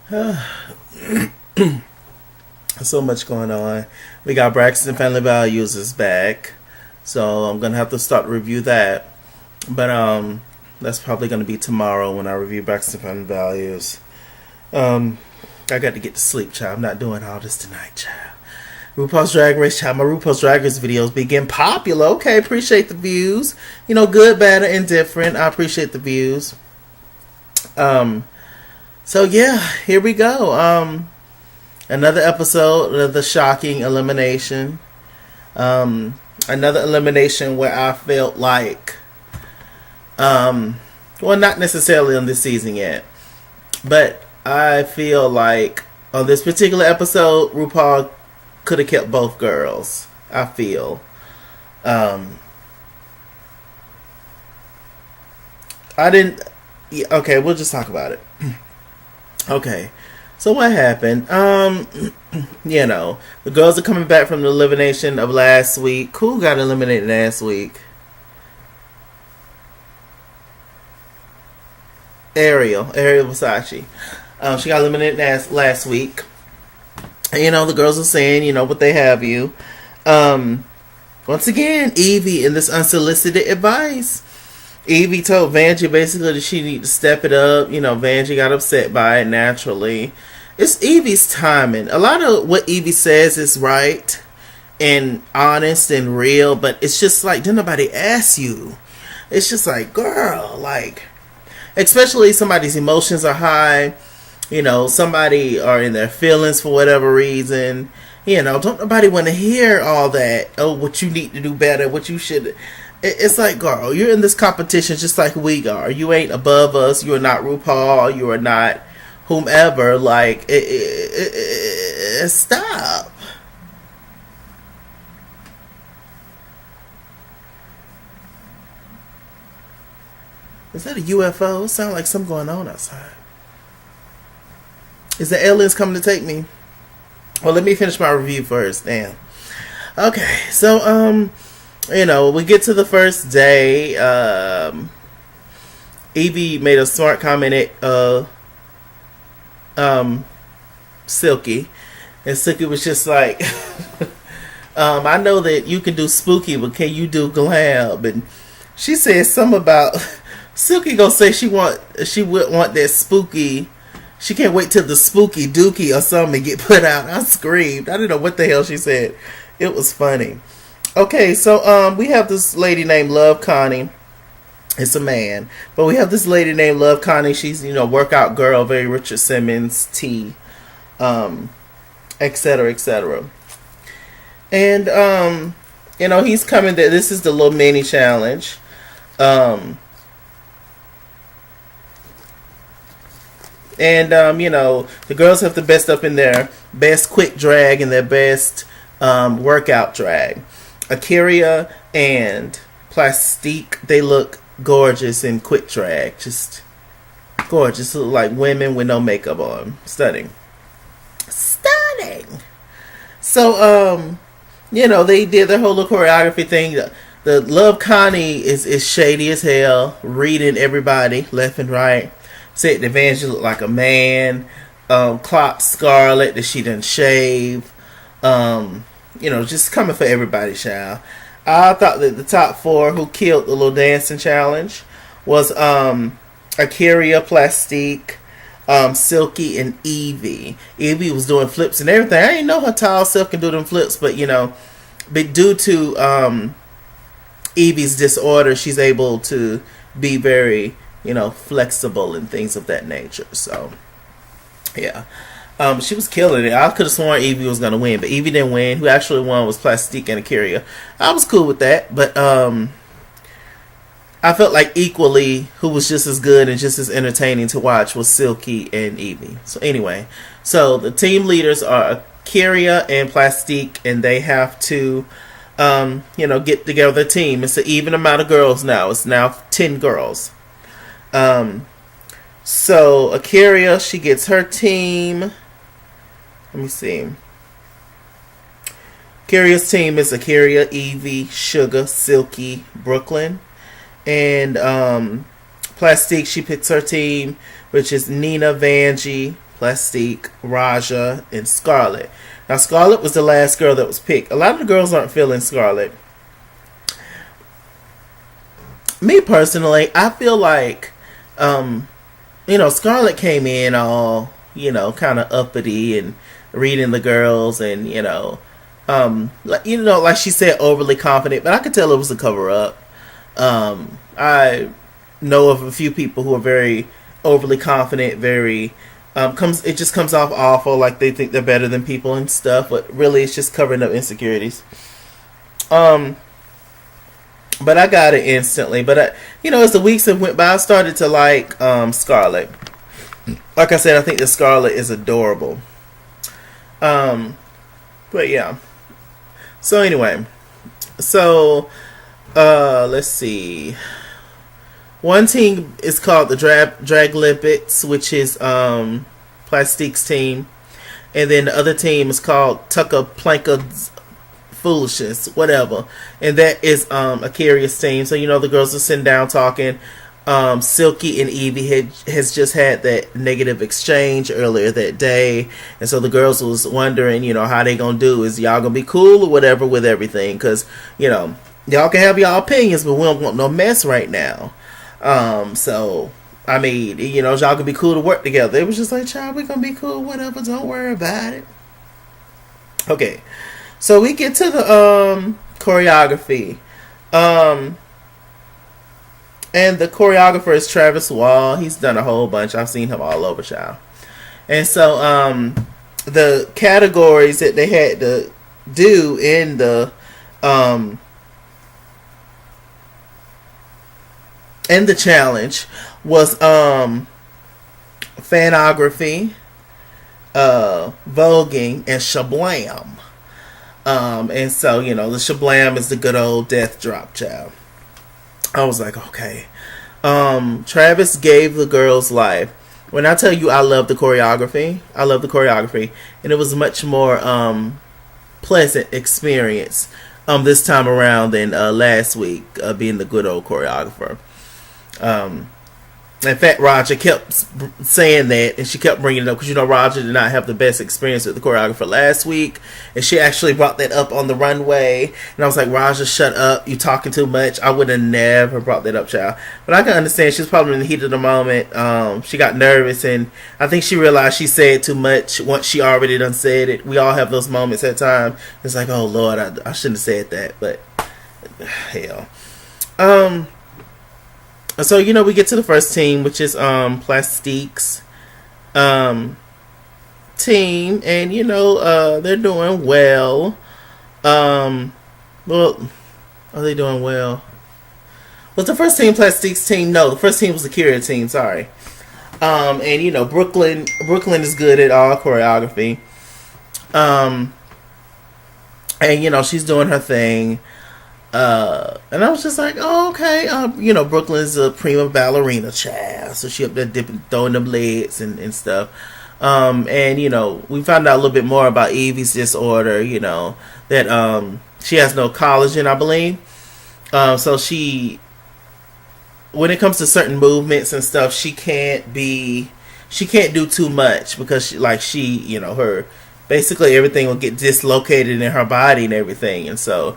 So much going on. We got Braxton Family Values is back, so I'm gonna have to start to review that. But that's probably gonna be tomorrow when I review Braxton Family Values. I got to get to sleep, child. I'm not doing all this tonight, child. RuPaul's Drag Race, child. My RuPaul's Drag Race videos be getting popular. Okay, appreciate the views. You know, good, bad, or indifferent. I appreciate the views. So yeah, here we go. Another episode of the shocking elimination. Another elimination where I felt like, well, not necessarily on this season yet, but I feel like on this particular episode, RuPaul could have kept both girls. I feel. I didn't. Okay, we'll just talk about it. Okay, so what happened? You know, the girls are coming back from the elimination of last week. Who got eliminated last week? Ariel Versace. She got eliminated last week. And, you know, the girls are saying, you know, what they have you. Once again, Yvie in this unsolicited advice. Yvie told Ganche basically that she need to step it up. You know, Ganche got upset by it naturally. It's Yvie's timing. A lot of what Yvie says is right and honest and real, but it's just like, didn't nobody ask you? It's just like, girl, like, especially somebody's emotions are high. You know, somebody are in their feelings for whatever reason. You know, don't nobody want to hear all that. Oh, what you need to do better, what you should. It's like, girl, you're in this competition just like we are. You ain't above us. You are not RuPaul. You are not whomever. Like, stop. Is that a UFO? It sounds like something going on outside. Is the aliens coming to take me? Well, let me finish my review first. Damn. Okay, so you know, we get to the first day. Yvie made a smart comment at Silky, and Silky was just like, I know that you can do spooky, but can you do glam? And she said something about Silky gonna say she would want that spooky. She can't wait till the spooky dookie or something get put out. I screamed. I didn't know what the hell she said. It was funny. Okay, so we have this lady named Love Connie. It's a man, but we have this lady named Love Connie. She's, you know, workout girl, very Richard Simmons T, etc., etc. And you know, he's coming there. This is the little mini challenge. And, you know, the girls have the best up in their best quick drag and their best workout drag. Akira and Plasique, they look gorgeous in quick drag. Just gorgeous. Look like women with no makeup on. Stunning. Stunning! So, you know, they did their whole little choreography thing. The Love Connie is shady as hell, reading everybody left and right. Said the Ganche looked like a man. Clocked Scarlett that she didn't shave. You know, just coming for everybody, child. I thought that the top four who killed the little dancing challenge was Akira, Plasique, Silky, and Yvie. Yvie was doing flips and everything. I didn't know how tall Silk can do them flips, but, you know, but due to Yvie's disorder, she's able to be very, you know, flexible and things of that nature. So, yeah. She was killing it. I could have sworn Yvie was going to win, but Yvie didn't win. Who actually won was Plasique and Akira. I was cool with that, but I felt like equally who was just as good and just as entertaining to watch was Silky and Yvie. So anyway, so the team leaders are Akira and Plasique, and they have to, you know, get together a team. It's an even amount of girls now. It's now 10 girls. So Akira, she gets her team. Let me see. Akira's team is Akira, Yvie, Shuga, Silky, Brooklyn. And Plasique, she picks her team, which is Nina, Ganche, Plasique, Raja, and Scarlett. Now, Scarlett was the last girl that was picked. A lot of the girls aren't feeling Scarlett. Me personally, I feel like, Scarlett came in all, kind of uppity and reading the girls and, like she said, overly confident, but I could tell it was a cover up. I know of a few people who are very overly confident, very, it just comes off awful, like they think they're better than people and stuff, but really it's just covering up insecurities. But I got it instantly. But, as the weeks have went by, I started to like Scarlett. Like I said, I think that Scarlett is adorable. But yeah. So anyway. So, let's see. One team is called the Draglympics, which is Plastique's team. And then the other team is called Tucka Foolishness, whatever, and that is Akira's team. So the girls are sitting down talking. Silky and Yvie has just had that negative exchange earlier that day, and so the girls was wondering, how they gonna do? Is y'all gonna be cool or whatever with everything? Because y'all can have y'all opinions, but we don't want no mess right now. So I mean, y'all can be cool to work together. It was just like, child, we gonna be cool, whatever. Don't worry about it. Okay. So we get to the choreography. And the choreographer is Travis Wall. He's done a whole bunch. I've seen him all over, child. And so the categories that they had to do in the challenge was fanography, voguing, and shablam. And so, the shablam is the good old death drop, child. I was like, okay. Travis gave the girls life. When I tell you I love the choreography, and it was a much more pleasant experience this time around than last week, being the good old choreographer. In fact, Roger kept saying that, and she kept bringing it up because Roger did not have the best experience with the choreographer last week, and she actually brought that up on the runway. And I was like, Roger, shut up! You talking too much. I would have never brought that up, child. But I can understand she's probably in the heat of the moment. She got nervous, and I think she realized she said too much once she already done said it. We all have those moments at times. It's like, oh Lord, I shouldn't have said that, but hell. So, we get to the first team, which is Plastique's team, and, they're doing well. Well, are they doing well? Was the first team Plastique's team? No, the first team was the Kira team, sorry. And, Brooklyn is good at all choreography. And, she's doing her thing. And I was just like, oh, okay. Brooklyn's a prima ballerina child, so she up there throwing them legs and stuff. And we found out a little bit more about Yvie's disorder. That she has no collagen, I believe. So when it comes to certain movements and stuff, she can't do too much because her. Basically, everything will get dislocated in her body and everything. And so,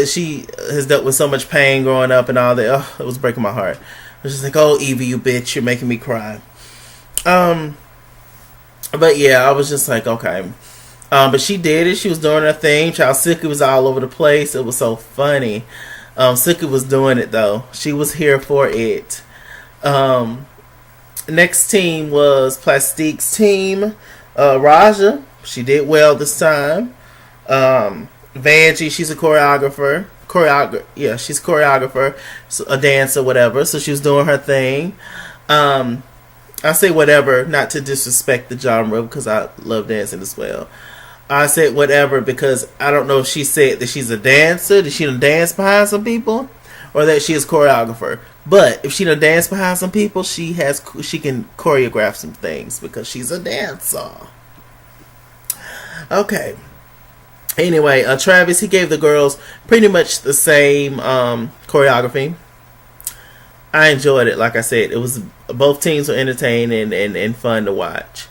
she has dealt with so much pain growing up and all that. Oh, it was breaking my heart. I was just like, oh, Yvie, you bitch, you're making me cry. But yeah, I was just like, okay. But she did it. She was doing her thing. Child Silky was all over the place. It was so funny. Silky was doing it, though. She was here for it. Next team was Plastique's team. Raja. She did well this time. Vanjie, she's a choreographer. She's a choreographer, a dancer, whatever. So she was doing her thing. I say whatever, not to disrespect the genre, because I love dancing as well. I said whatever because I don't know if she said that she's a dancer, that she done dance behind some people, or that she is choreographer. But if she done dance behind some people, she can choreograph some things because she's a dancer. Okay. Anyway, Travis, he gave the girls pretty much the same choreography. I enjoyed it. Like I said, it was both teams were entertaining and fun to watch.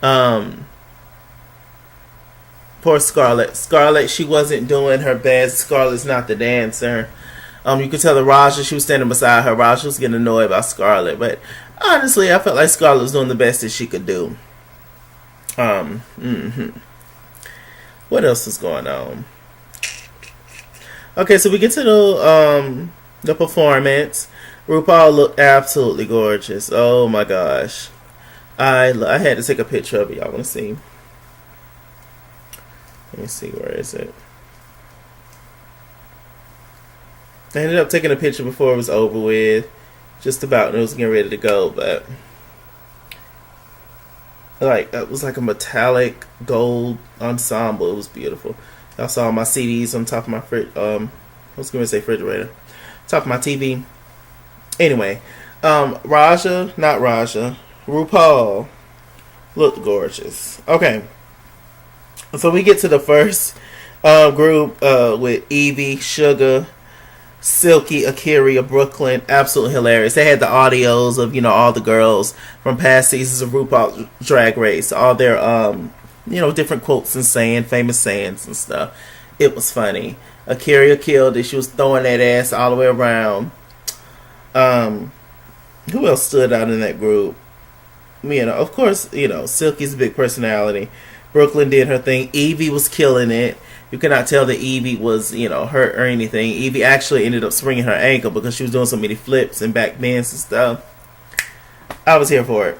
Um, Poor Scarlett. Scarlett, she wasn't doing her best. Scarlett's not the dancer. You could tell that Raja, she was standing beside her. Raja was getting annoyed about Scarlett, but honestly, I felt like Scarlett was doing the best that she could do. What else is going on? Okay, so we get to the performance. Rupaul looked absolutely gorgeous. Oh my gosh, I had to take a picture of it. Y'all want to see? Let me see, where is it? I ended up taking a picture before it was over with. Just about, and it was getting ready to go, but like it was like a metallic gold ensemble. It was beautiful. I saw my CDs on top of my I was gonna say refrigerator. Top of my TV. Anyway, Rupaul looked gorgeous. Okay. So we get to the first group with Yvie, Shuga, Silky, Akira, Brooklyn. Absolutely hilarious. They had the audios of, all the girls from past seasons of RuPaul's Drag Race. All their, different quotes and famous sayings and stuff. It was funny. Akira killed it. She was throwing that ass all the way around. Who else stood out in that group? Of course, Silky's a big personality. Brooklyn did her thing. Yvie was killing it. You cannot tell that Yvie was, hurt or anything. Yvie actually ended up springing her ankle because she was doing so many flips and back bends and stuff. I was here for it.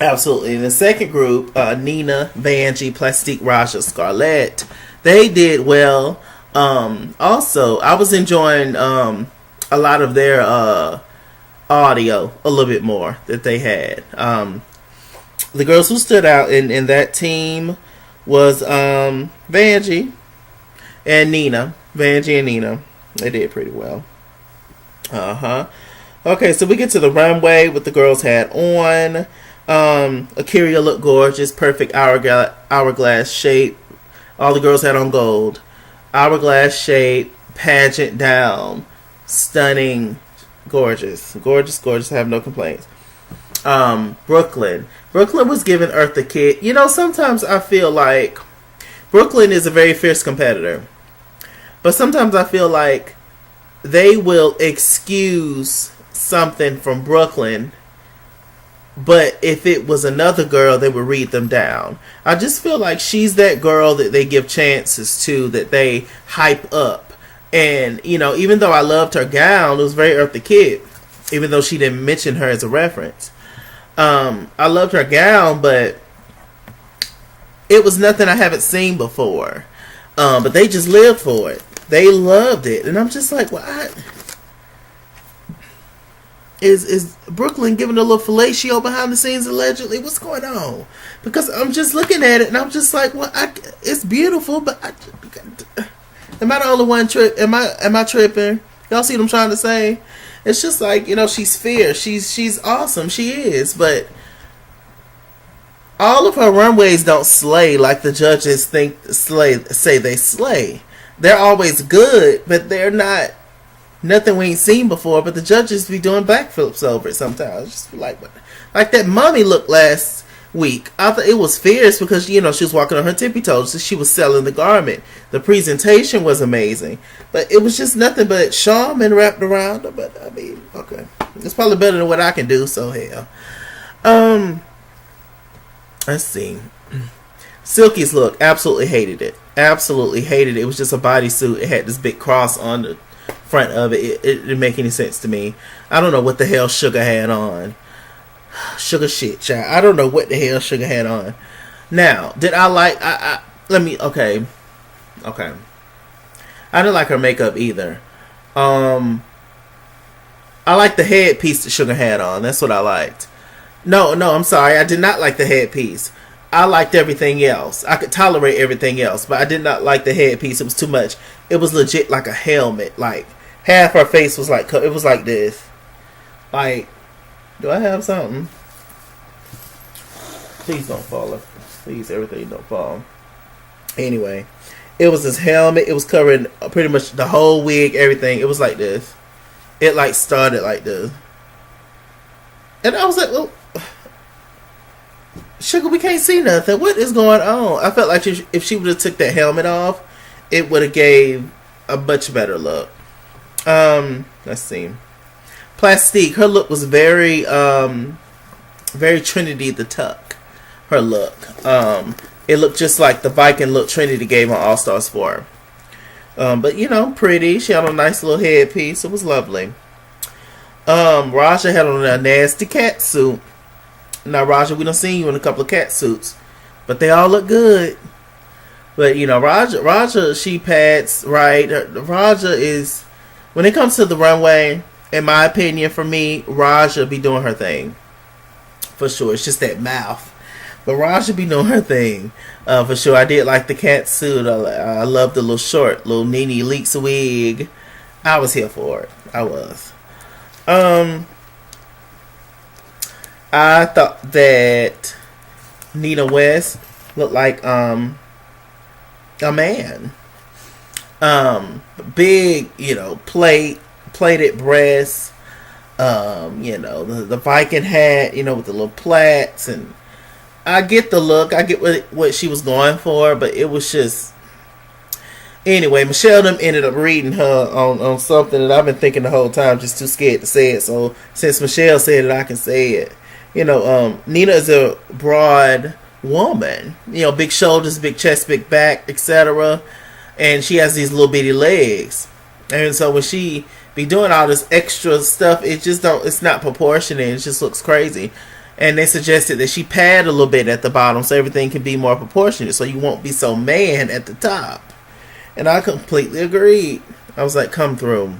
Absolutely. In the second group, Nina, Ganche, Plasique, Raja, Scarlett, they did well. Also, I was enjoying a lot of their audio a little bit more that they had. The girls who stood out in that team was Ganche and Nina. Ganche and Nina. They did pretty well. Okay, so we get to the runway with the girls had on. Akira looked gorgeous. Perfect hourglass shape. All the girls had on gold. Hourglass shape. Pageant down. Stunning. Gorgeous. Gorgeous, gorgeous. I have no complaints. Brooklyn was giving Earth the Kid. Sometimes I feel like Brooklyn is a very fierce competitor, but sometimes I feel like they will excuse something from Brooklyn, but if it was another girl, they would read them down. I just feel like she's that girl that they give chances to, that they hype up. And even though I loved her gown, it was very Earth the Kid, even though she didn't mention her as a reference. I loved her gown, but it was nothing I haven't seen before. But they just lived for it. They loved it. And I'm just like, what? Is Brooklyn giving a little fellatio behind the scenes allegedly? What's going on? Because I'm just looking at it and I'm just like, well, it's beautiful, but am I the only one am I tripping? Y'all see what I'm trying to say? It's just like, she's fierce. She's awesome. She is. But all of her runways don't slay like the judges say they slay. They're always good, but they're not nothing we ain't seen before. But the judges be doing backflips over it sometimes. Just like that mummy look last week. I thought it was fierce because, she was walking on her tippy toes. So she was selling the garment. The presentation was amazing. But it was just nothing but charmin wrapped around her. But, okay. It's probably better than what I can do, so hell. Let's see. Silky's look, absolutely hated it. Absolutely hated it. It was just a bodysuit. It had this big cross on the front of it. It didn't make any sense to me. I don't know what the hell Shuga had on. Shuga shit, child. I don't know what the hell Shuga had on. Now, did I like... Okay. I didn't like her makeup either. I liked the headpiece that Shuga had on. That's what I liked. No, I'm sorry. I did not like the headpiece. I liked everything else. I could tolerate everything else, but I did not like the headpiece. It was too much. It was legit like a helmet. Like, half her face was like... It was like this. Like... Do I have something? Please don't fall. Please, everything don't fall. Anyway, it was this helmet. It was covering pretty much the whole wig, everything. It was like this. It like started like this. And I was like, well, Sugar, we can't see nothing. What is going on? I felt like if she would have took that helmet off, it would have gave a much better look. Let's see. Plasique, her look was very Trinity the Tuck. Her look. It looked just like the Viking look Trinity gave on All Stars 4. But you know, pretty. She had a nice little headpiece. It was lovely. Raja had on a nasty cat suit. Now, Raja, we done seen you in a couple of cat suits, but they all look good. But you know, Raja, she pads right. Raja is, when it comes to the runway, in my opinion, for me, Raja be doing her thing for sure. It's just that mouth, but Raja be doing her thing for sure. I did like the cat suit. I love the little short, little Nene Leakes wig. I was here for it. I was. I thought that Nina West looked like a man. Big, you know, plated breasts. You know, the Viking hat, you know, with the little plaits, and I get the look. I get what she was going for, but it was just. Anyway, Michelle them ended up reading her on something that I've been thinking the whole time, just too scared to say it. So since Michelle said it, I can say it. You know, Nina is a broad woman. You know, big shoulders, big chest, big back, etc. And she has these little bitty legs. And so when she be doing all this extra stuff, it's not proportionate. It just looks crazy. And they suggested that she pad a little bit at the bottom so everything can be more proportionate, so you won't be so man at the top. And I completely agreed. I was like, come through.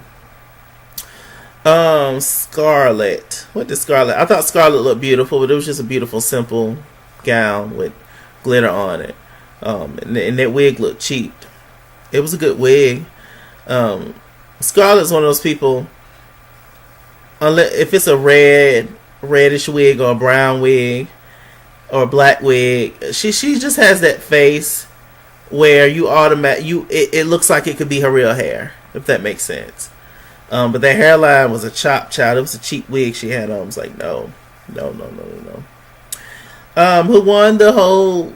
Scarlett. What did Scarlett? I thought Scarlett looked beautiful, but it was just a beautiful, simple gown with glitter on it. And that wig looked cheap. It was a good wig. Scarlett's one of those people, if it's a reddish wig or a brown wig or a black wig, she just has that face where it looks like it could be her real hair, if that makes sense. But that hairline was a chop child. It was a cheap wig she had on. I was like, no. Who won the whole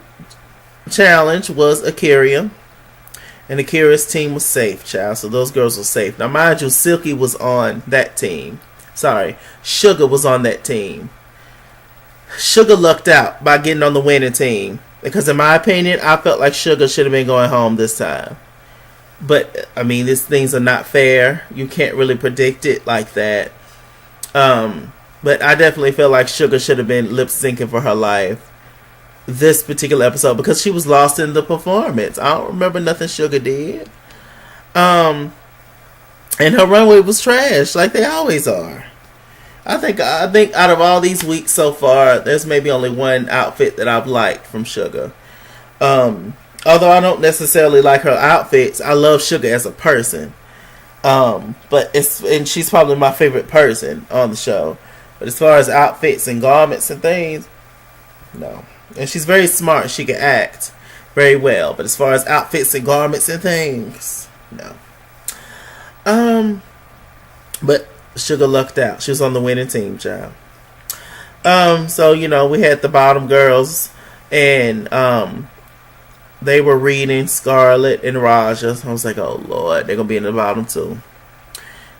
challenge was Akira. And Akira's team was safe, child. So those girls were safe. Now, mind you, Silky was on that team. Sorry, Shuga was on that team. Shuga lucked out by getting on the winning team. Because in my opinion, I felt like Shuga should have been going home this time. But, I mean, these things are not fair. You can't really predict it like that. But I definitely feel like Shuga should have been lip-syncing for her life this particular episode, because she was lost in the performance. I don't remember nothing Shuga did. And her runway was trash, like they always are. I think out of all these weeks so far, there's maybe only one outfit that I've liked from Shuga. Although I don't necessarily like her outfits, I love Shuga as a person. And she's probably my favorite person on the show. But as far as outfits and garments and things, no. And she's very smart. She can act very well. But as far as outfits and garments and things, no. But Shuga lucked out. She was on the winning team, child. So, you know, we had the bottom girls, and they were reading Scarlett and Raja. I was like, oh Lord, they're gonna be in the bottom too.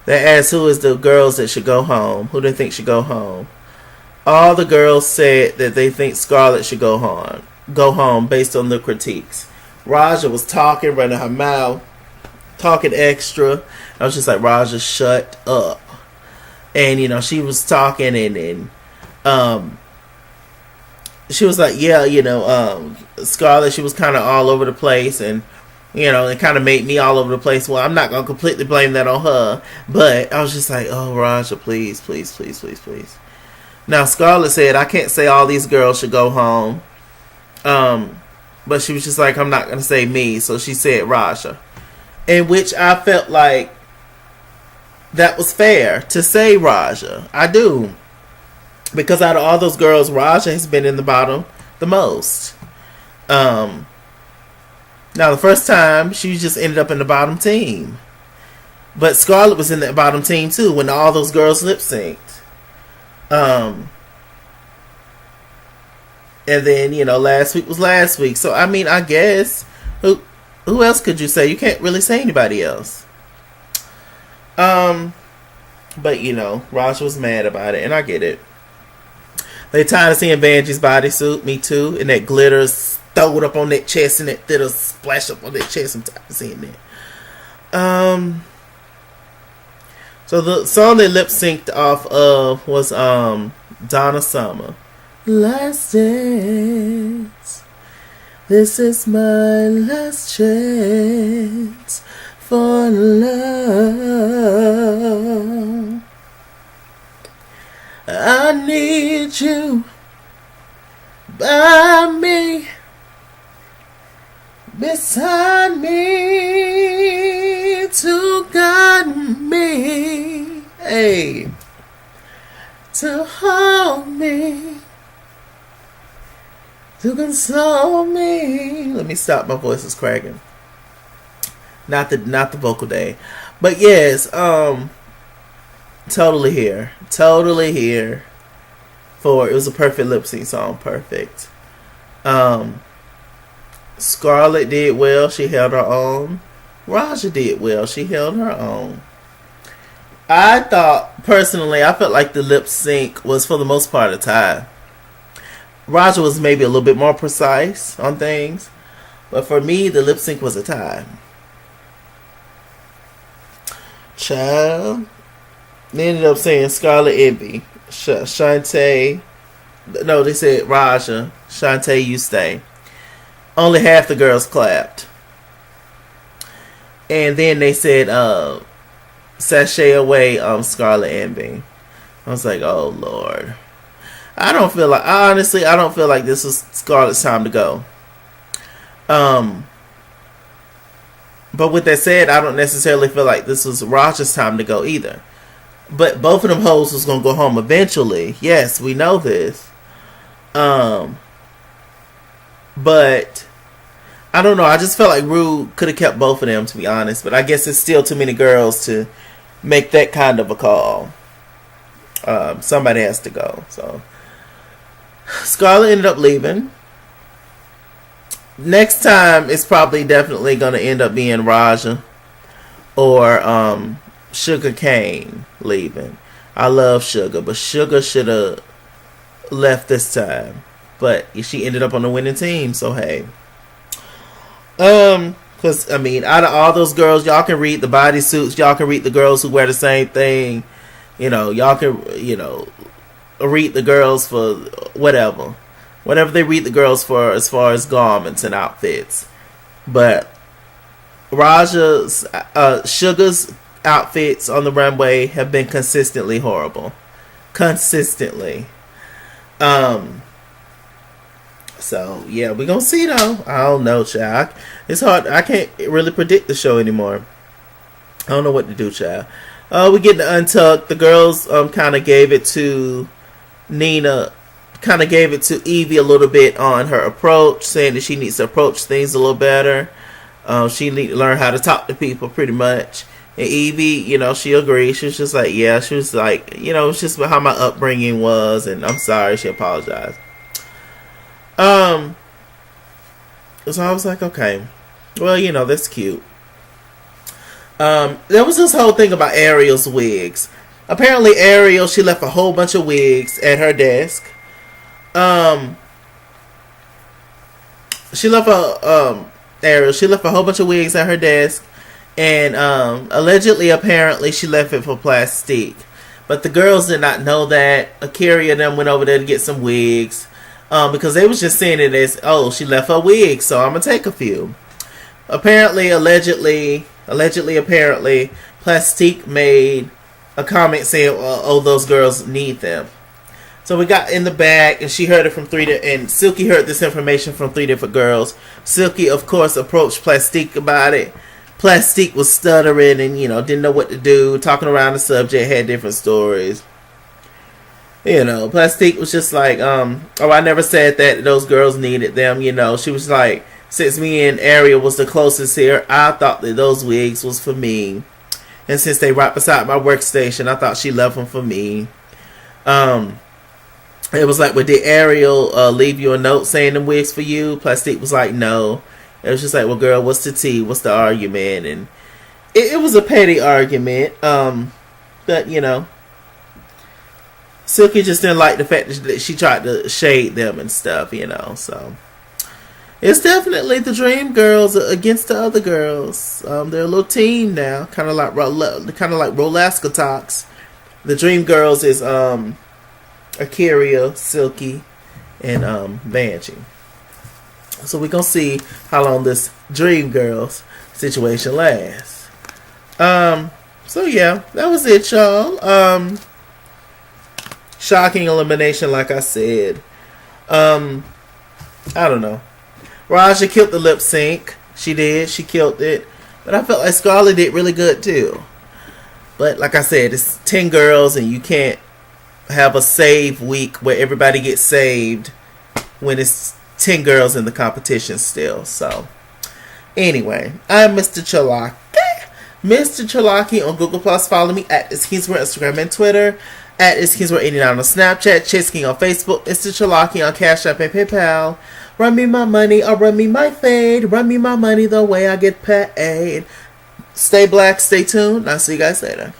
They asked who is the girls that should go home. Who they think should go home. All the girls said that they think Scarlett should go home based on the critiques. Raja was talking, running her mouth, talking extra. I was just like, Raja, shut up. And you know, she was talking, and she was like, yeah, you know, Scarlett, she was kind of all over the place, and you know, it kind of made me all over the place. Well, I'm not gonna completely blame that on her, but I was just like, oh, Raja, please. Now, Scarlett said, I can't say all these girls should go home, but she was just like, I'm not gonna say me, so she said Raja, in which I felt like that was fair to say Raja. I do. Because out of all those girls, Raja has been in the bottom the most. Now, the first time, she just ended up in the bottom team. But Scarlett was in that bottom team, too, when all those girls lip-synced. And then, last week was last week. So, I mean, I guess, who else could you say? You can't really say anybody else. But, Raj was mad about it, and I get it. They tired of seeing Vanjie's bodysuit, me too, and that glitter stowed up on that chest and that glitter splash up on that chest. I'm tired of seeing that. So the song they lip synced off of was Donna Summer. Last dance. This is my last chance for love. I need you by me, beside me, to guide me, hey, to hold me, to console me. Let me stop, my voice is cracking. Not the vocal day, but yes, totally here for it was a perfect lip sync song, perfect. Scarlett did well, she held her own. Raja did well, she held her own. I felt like the lip sync was for the most part a tie. Raja was maybe a little bit more precise on things, but for me the lip sync was a tie. Child. They ended up saying Scarlett, Yvie, Shantae. No, they said Raja, Shantae, you stay. Only half the girls clapped. And then they said, sashay away, Scarlett, Yvie. I was like, oh Lord. I don't feel like this was Scarlett's time to go. But with that said, I don't necessarily feel like this was Raja's time to go either. But both of them hoes was gonna go home eventually. Yes, we know this. But I don't know. I just felt like Ru could have kept both of them, to be honest. But I guess it's still too many girls to make that kind of a call. Somebody has to go. So Scarlett ended up leaving. Next time, it's probably definitely gonna end up being Raja or Shuga Cain leaving. I love Shuga, but Shuga should have left this time. But she ended up on the winning team, so hey. Because, I mean, out of all those girls, y'all can read the bodysuits, y'all can read the girls who wear the same thing. Y'all can, read the girls for whatever. Whatever they read the girls for as far as garments and outfits. But Suga's outfits on the runway have been consistently horrible. Consistently. So yeah, we're gonna see though. I don't know, child. It's hard. I can't really predict the show anymore. I don't know what to do, child. We get to Untucked. The girls kind of gave it to Nina. Kind of gave it to Yvie a little bit on her approach, saying that she needs to approach things a little better. She needs to learn how to talk to people, pretty much. And Yvie, she agreed. She was just like, yeah. She was like, it's just how my upbringing was, and I'm sorry. She apologized. So I was like, okay, well, that's cute. There was this whole thing about Ariel's wigs. Apparently, Ariel, she left a whole bunch of wigs at her desk. She left a whole bunch of wigs at her desk, and apparently, she left it for Plasique. But the girls did not know that. Akira and them went over there to get some wigs. Because they was just saying it as, oh, she left her wig, so I'm gonna take a few. Allegedly, Plasique made a comment saying, oh, those girls need them. So we got in the back, and she heard it from and Silky heard this information from 3 different girls. Silky, of course, approached Plasique about it. Plasique was stuttering and, didn't know what to do, talking around the subject, had different stories. Plasique was just like, oh, I never said that those girls needed them. She was like, since me and Ariel was the closest here, I thought that those wigs was for me. And since they right beside my workstation, I thought she left them for me. It was like, well, did Ariel leave you a note saying the wigs for you? Plasique was like, no. It was just like, well, girl, what's the tea? What's the argument? And it was a petty argument. But, you know, Silky just didn't like the fact that she tried to shade them and stuff, you know. So it's definitely the Dream Girls against the other girls. They're a little team now, kind of like Rolaska talks. The Dream Girls is Akira, Silky, and Ganche. So we're gonna see how long this Dream Girls situation lasts. So yeah, that was it, y'all. Shocking elimination, like I said. I don't know. Raja killed the lip sync. She did. She killed it. But I felt like Scarlett did really good too. But like I said, it's 10 girls and you can't have a save week where everybody gets saved when it's 10 girls in the competition still. So anyway, I'm Mr. Chalaki. Mr. Chalaki on Google Plus. Follow me at Iskinsworth Instagram and Twitter. At Iskinsworth89 on Snapchat. Chase King on Facebook. Mr. Chalaki on Cash App and PayPal. Run me my money or run me my fade. Run me my money the way I get paid. Stay black, stay tuned. I'll see you guys later.